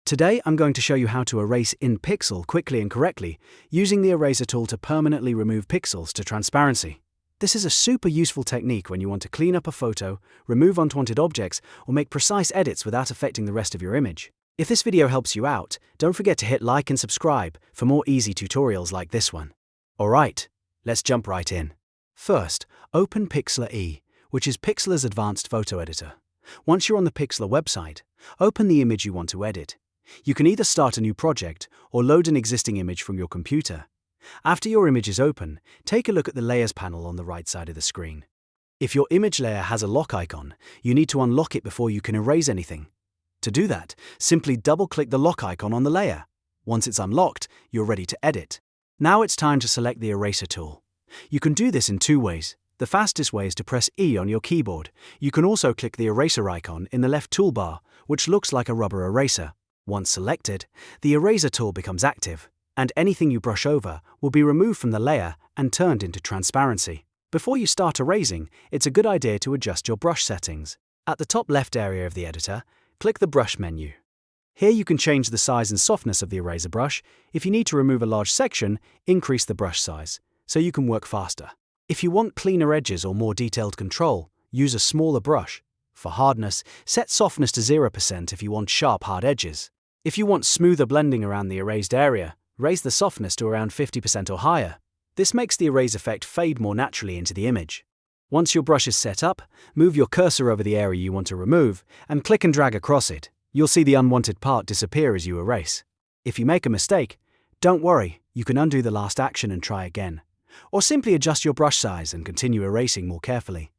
Today I'm going to show you how to erase in Pixlr quickly and correctly using the eraser tool to permanently remove pixels to transparency. This is a super useful technique when you want to clean up a photo, remove unwanted objects, or make precise edits without affecting the rest of your image. If this video helps you out, don't forget to hit like and subscribe for more easy tutorials like this one. Alright, let's jump right in. First, open Pixlr E, which is Pixlr's advanced photo editor. Once you're on the Pixlr website, open the image you want to edit. You can either start a new project or load an existing image from your computer. After your image is open, take a look at the Layers panel on the right side of the screen. If your image layer has a lock icon, you need to unlock it before you can erase anything. To do that, simply double-click the lock icon on the layer. Once it's unlocked, you're ready to edit. Now it's time to select the eraser tool. You can do this in two ways. The fastest way is to press E on your keyboard. You can also click the eraser icon in the left toolbar, which looks like a rubber eraser. Once selected, the eraser tool becomes active, and anything you brush over will be removed from the layer and turned into transparency. Before you start erasing, it's a good idea to adjust your brush settings. At the top left area of the editor, click the Brush menu. Here you can change the size and softness of the eraser brush. If you need to remove a large section, increase the brush size, so you can work faster. If you want cleaner edges or more detailed control, use a smaller brush. For hardness, set softness to 0% if you want sharp, hard edges. If you want smoother blending around the erased area, raise the softness to around 50% or higher. This makes the erase effect fade more naturally into the image. Once your brush is set up, move your cursor over the area you want to remove and click and drag across it. You'll see the unwanted part disappear as you erase. If you make a mistake, don't worry, you can undo the last action and try again. Or simply adjust your brush size and continue erasing more carefully.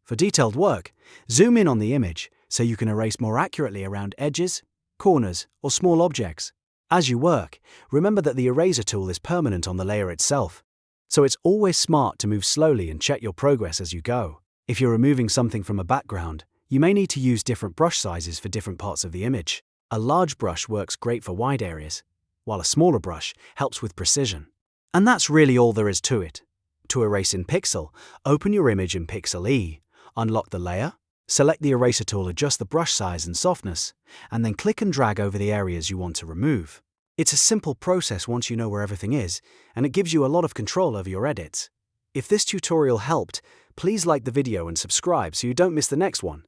For detailed work, zoom in on the image so you can erase more accurately around edges, corners, or small objects. As you work, remember that the eraser tool is permanent on the layer itself, so it's always smart to move slowly and check your progress as you go. If you're removing something from a background, you may need to use different brush sizes for different parts of the image. A large brush works great for wide areas, while a smaller brush helps with precision. And that's really all there is to it. To erase in Pixlr, open your image in Pixlr E, unlock the layer, select the eraser tool, adjust the brush size and softness, and then click and drag over the areas you want to remove. It's a simple process once you know where everything is, and it gives you a lot of control over your edits. If this tutorial helped, please like the video and subscribe so you don't miss the next one.